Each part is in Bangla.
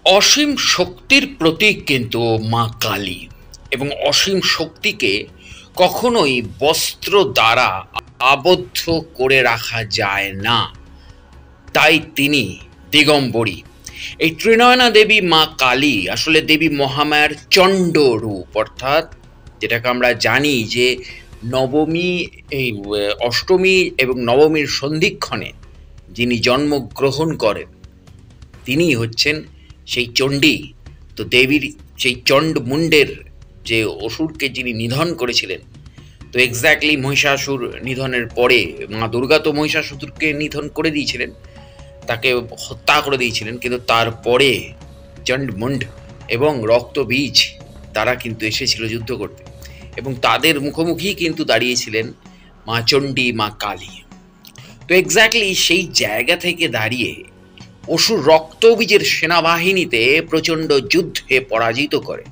অসীম শক্তির প্রতীক কিন্তু মা কালী, এবং অসীম শক্তিকে কখনোই বস্ত্র দ্বারা আবদ্ধ করে রাখা যায় না। তাই তিনি দিগম্বরী। এই ত্রিনয়না দেবী মা কালী আসলে দেবী মহামায়ার চণ্ড রূপ, অর্থাৎ যেটাকে আমরা জানি যে নবমী, এই অষ্টমী এবং নবমীর সন্ধিক্ষণে যিনি জন্মগ্রহণ করেন তিনি হচ্ছেন সেই চণ্ডী। তো দেবীর সেই চণ্ড মুণ্ডের যে অসুরকে যিনি নিধন করেছিলেন, তো এক্স্যাক্টলি মহিষাসুর নিধনের পরে মা দুর্গা তো মহিষাসুরকে নিধন করে দিয়েছিলেন, তাকে হত্যা করে দিয়েছিলেন, কিন্তু তারপরে চণ্ডমুণ্ড এবং রক্তবীজ তারা কিন্তু এসেছিল যুদ্ধ করতে, এবং তাদের মুখোমুখি কিন্তু দাঁড়িয়েছিলেন মা চণ্ডী, মা কালী। তো এক্স্যাক্টলি সেই জায়গা থেকে দাঁড়িয়ে অসুর রক্তবীজের সেনাবাহিনীতে প্রচণ্ড যুদ্ধে পরাজিত করে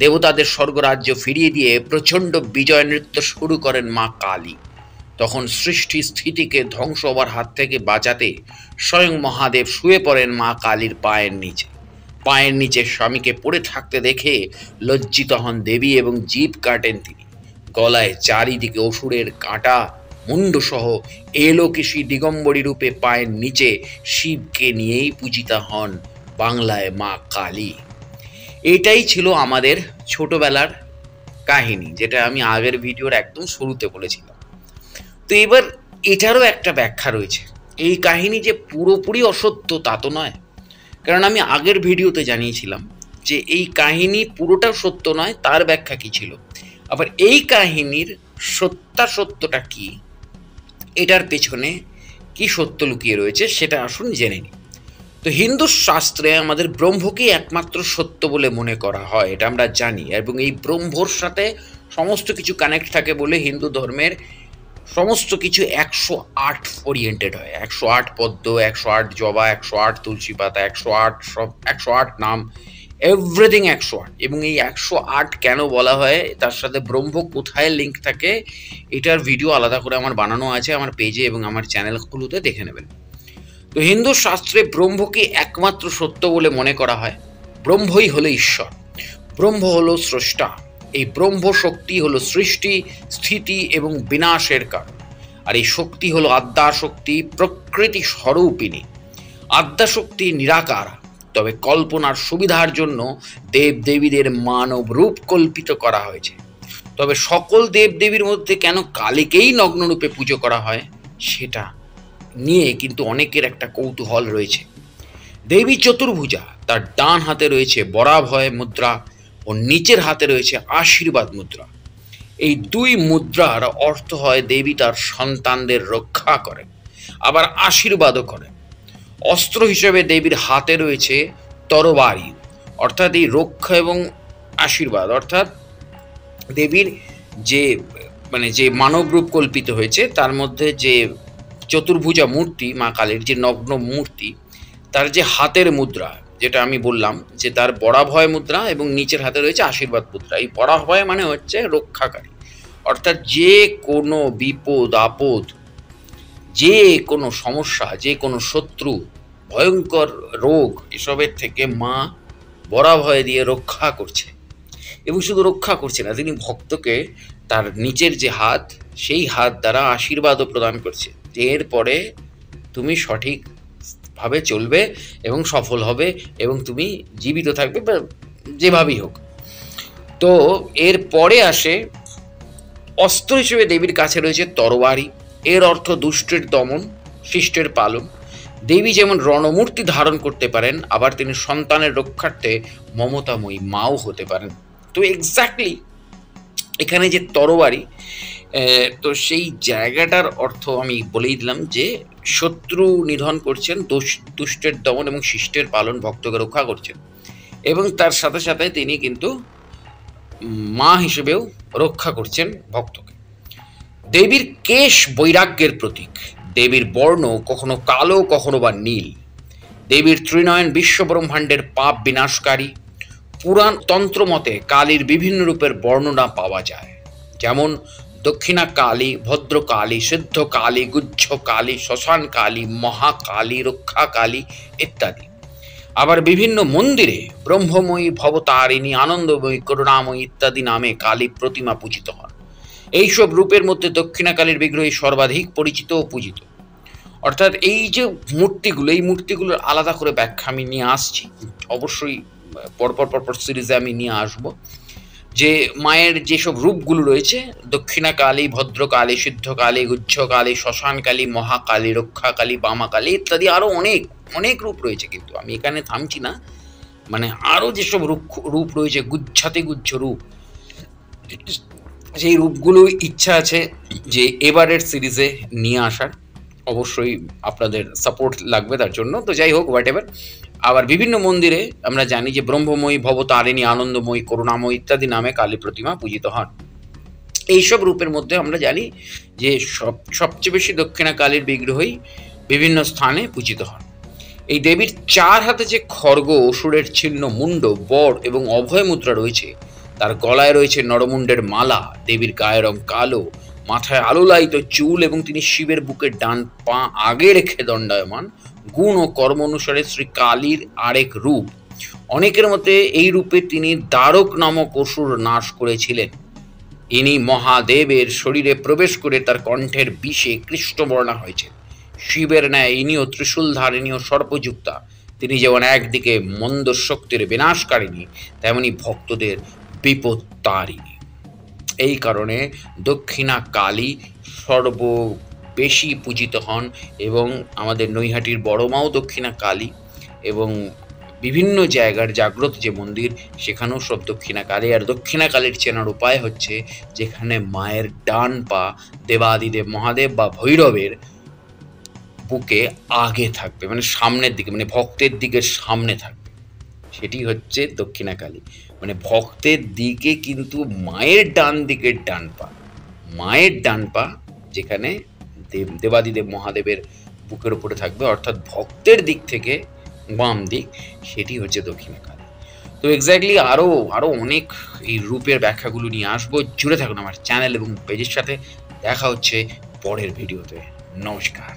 দেবতাদের স্বর্গরাজ্য ফিরিয়ে দিয়ে প্রচণ্ড বিজয় নৃত্য শুরু করেন মা কালী। তখন সৃষ্টি স্থিতিকে ধ্বংস হবার হাত থেকে বাঁচাতে স্বয়ং মহাদেব শুয়ে পড়েন মা কালীর পায়ের নিচে। পায়ের নিচে স্বামীকে পড়ে থাকতে দেখে লজ্জিত হন দেবী এবং জিভ কাটেন তিনি। গলায় চারিদিকে অসুরের কাঁটা মুন্ডসহ এলোকেশী দিগম্বরী রূপে পায়ের নিচে শিবকে নিয়েই পূজিতা হন বাংলায় মা কালী। এটাই ছিল আমাদের ছোটবেলার কাহিনী, যেটা আমি আগের ভিডিওর একদম শুরুতে বলেছিলাম। তো এবার এটারও একটা ব্যাখ্যা রয়েছে। এই কাহিনী যে পুরোপুরি অসত্য তা তো নয়, কারণ আমি আগের ভিডিওতে জানিয়েছিলাম যে এই কাহিনী পুরোটা সত্য নয়, তার ব্যাখ্যা কী ছিল। আবার এই কাহিনীর সত্যাসত্যটা কি, এটার পেছনে কি সত্য লুকিয়ে রয়েছে সেটা আসুন জেনে নিই। তো হিন্দু শাস্ত্রে আমাদের ব্রহ্মকেই একমাত্র সত্য বলে মনে করা হয়, এটা আমরা জানি, এবং এই ব্রহ্মর সাথে সমস্ত কিছু কানেক্ট থাকে বলে হিন্দু ধর্মের সমস্ত কিছু 108 ওরিয়েন্টেড হয়। 108 পদ্ম, 108 জবা, 108 তুলসী পাতা, 108 সব 108 নাম, এভরিথিং 108। এবং এই 108 কেন বলা হয়, তার সাথে ব্রহ্ম কোথায় লিঙ্ক থাকে, এটার ভিডিও আলাদা করে আমার বানানো আছে আমার পেজে এবং আমার চ্যানেলগুলোতে, দেখে নেবেন। তো হিন্দু শাস্ত্রে ব্রহ্মকে একমাত্র সত্য বলে মনে করা হয়। ব্রহ্মই হলো ঈশ্বর, ব্রহ্ম হলো স্রষ্টা। এই ব্রহ্ম শক্তি হলো সৃষ্টি, স্থিতি এবং বিনাশের কারণ। আর এই শক্তি হলো আদ্যা শক্তি, প্রকৃতি স্বরূপিণী। আদ্যা শক্তি নিরাকার, তবে কল্পনার সুবিধার জন্য দেব দেবীদের মানব রূপ কল্পিত করা হয়েছে। তবে সকল দেব দেবীর মধ্যে কেন কালীকেই নগ্নরূপে পুজো করা হয় সেটা নিয়ে কিন্তু অনেকের একটা কৌতূহল রয়েছে। দেবী চতুর্ভুজা, তার ডান হাতে রয়েছে বরাভয় মুদ্রা ও নিচের হাতে রয়েছে আশীর্বাদ মুদ্রা। এই দুই মুদ্রার অর্থ হয় দেবী তার সন্তানদের রক্ষা করেন, আবার আশীর্বাদও করেন। অস্ত্র হিসেবে দেবীর হাতে রয়েছে তরবারি, অর্থাৎ এই রক্ষা এবং আশীর্বাদ, অর্থাৎ দেবীর যে যে মানব রূপ কল্পিত হয়েছে তার মধ্যে যে চতুর্ভুজা মূর্তি মা কালীর, যে নগ্ন মূর্তি, তার যে হাতের মুদ্রা, যেটা আমি বললাম যে তার বরাভয় মুদ্রা এবং নিচের হাতে রয়েছে আশীর্বাদ মুদ্রা। এই বরাভয় মানে হচ্ছে রক্ষাকারী, অর্থাৎ যে কোনো বিপদ আপদ, যে কোনো সমস্যা, যে কোনো শত্রু, ভয়ঙ্কর রোগ, এসবের থেকে মা বরাভয় দিয়ে রক্ষা করছে। এবং শুধু রক্ষা করছে না, তিনি ভক্তকে তার নিচের যে হাত, সেই হাত দ্বারা আশীর্বাদও প্রদান করছে যে এরপরে তুমি সঠিকভাবে চলবে এবং সফল হবে এবং তুমি জীবিত থাকবে, বা যেভাবেই হোক। তো এর পরে আসে অস্ত্র হিসেবে দেবীর কাছে রয়েছে তরবারি। এর অর্থ দুষ্টের দমন, শিষ্টের পালন। দেবী যেমন রণমূর্তি ধারণ করতে পারেন, আবার তিনি সন্তানের রক্ষার্থে মমতাময়ী মাও হতে পারেন। তো এক্স্যাক্টলি এখানে যে তরবারি, তো সেই জায়গাটার অর্থ আমি বলেই দিলাম যে শত্রু নিধন করছেন, দুষ্টের দমন এবং শিষ্টের পালন, ভক্তকে রক্ষা করছেন, এবং তার সাথে সাথে তিনি কিন্তু মা হিসেবেও রক্ষা করছেন ভক্তকে। দেবীর কেশ বৈরাগ্যের প্রতীক। দেবীর বর্ণ কখনো কালো, কখনো বা নীল। দেবীর ত্রিনয়ন বিশ্বব্রহ্মাণ্ডের পাপ বিনাশকারী। পুরাণ তন্ত্র মতে কালীর বিভিন্ন রূপের বর্ণনা পাওয়া যায়, যেমন দক্ষিণা কালী, ভদ্রকালী, সিদ্ধ কালী, গুহ্য কালী, শ্মশান কালী, মহাকালী, রক্ষা কালী ইত্যাদি। আবার বিভিন্ন মন্দিরে ব্রহ্মময়ী, ভবতারিণী, আনন্দময়ী, করুণাময়ী ইত্যাদি নামে কালী প্রতিমা পূজিত হন। এইসব রূপের মধ্যে দক্ষিণা কালীর বিগ্রহই সর্বাধিক পরিচিত ও পূজিত। অর্থাৎ এই যে মূর্তিগুলো, এই মূর্তিগুলোর আলাদা করে ব্যাখ্যা আমি নিয়ে আসছি, অবশ্যই পরপর সিরিজে আমি নিয়ে আসব। যে মায়ের যেসব রূপগুলো রয়েছে, দক্ষিণা কালী, ভদ্রকালী, সিদ্ধকালী, গুহ্যকালী, শ্মশানকালী, মহাকালী, রক্ষাকালী, বামাকালী ইত্যাদি আরও অনেক অনেক রূপ রয়েছে। কিন্তু আমি এখানে থামছি না, মানে আরও যেসব রূপ রয়েছে, গুচ্ছ রূপ, সেই রূপগুলো ইচ্ছা আছে যে এবারের সিরিজে নিয়ে আসার। অবশ্যই আপনাদের সাপোর্ট লাগবে তার জন্য। তো যাই হোক, হোয়াট এভার। আবার বিভিন্ন মন্দিরে আমরা জানি যে ব্রহ্মময়ী, ভবতারিণী, আনন্দময়ী, করুণাময়ী ইত্যাদি নামে কালী প্রতিমা পূজিত হন। এইসব রূপের মধ্যে আমরা জানি যে সবচেয়ে বেশি দক্ষিণা কালীর বিগ্রহই বিভিন্ন স্থানে পূজিত হন। এই দেবীর 4 হাতে যে খড়গ, অসুরের ছিন্ন মুন্ড, বর এবং অভয় মুদ্রা রয়েছে, তার গলায় রয়েছে নরমুণ্ডের মালা, দেবীর গায়ের রং কালো, মাথায় আলোলায়িত চুল এবং তিনি শিবের বুকের ডান পা আগে রেখে দণ্ডায়মান। গুণ ও কর্ম অনুসারে শ্রী কালীর আরেক রূপ। অনেকের মতে এই রূপে তিনি দ্বারক নামক অসুর নাশ করেছিলেন। ইনি মহাদেবের শরীরে প্রবেশ করে তার কণ্ঠের বিষে কৃষ্ণবর্ণা হয়েছেন। শিবের ন্যায় ইনিও ত্রিশূলধারিণী ও সর্পযুক্তা। তিনি যেমন একদিকে মন্দ শক্তির বিনাশকারিণী, তেমনি ভক্তদের বিপত্তারিণী। এই কারণে দক্ষিণা কালী বেশি পূজিত হন। এবং আমাদের নৈহাটির বড় মাও দক্ষিণা কালী, এবং বিভিন্ন জায়গার জাগ্রত যে মন্দির, সেখানেও সব দক্ষিণা কালী। আর দক্ষিণা কালীর চেনার উপায় হচ্ছে, যেখানে মায়ের ডান পা দেবাদিদেব মহাদেব বা ভৈরবের বুকে আগে থাকবে, মানে সামনের দিকে, মানে ভক্তের দিকে সামনে থাকবে, সেটি হচ্ছে দক্ষিণা কালী। মানে ভক্তের দিকে কিন্তু মায়ের ডান দিকের ডান পা, মায়ের ডান পা যেখানে দেবাদিদেব মহাদেবের বুকের উপরে থাকবে, অর্থাৎ ভক্তের দিক থেকে বাম দিক, সেটি হচ্ছে দক্ষিণা কালী। তো এক্স্যাক্টলি আরও অনেক এই রূপের ব্যাখ্যাগুলো নিয়ে আসবো। জুড়ে থাকুন আমার চ্যানেল এবং পেজের সাথে। দেখা হচ্ছে পরের ভিডিওতে। নমস্কার।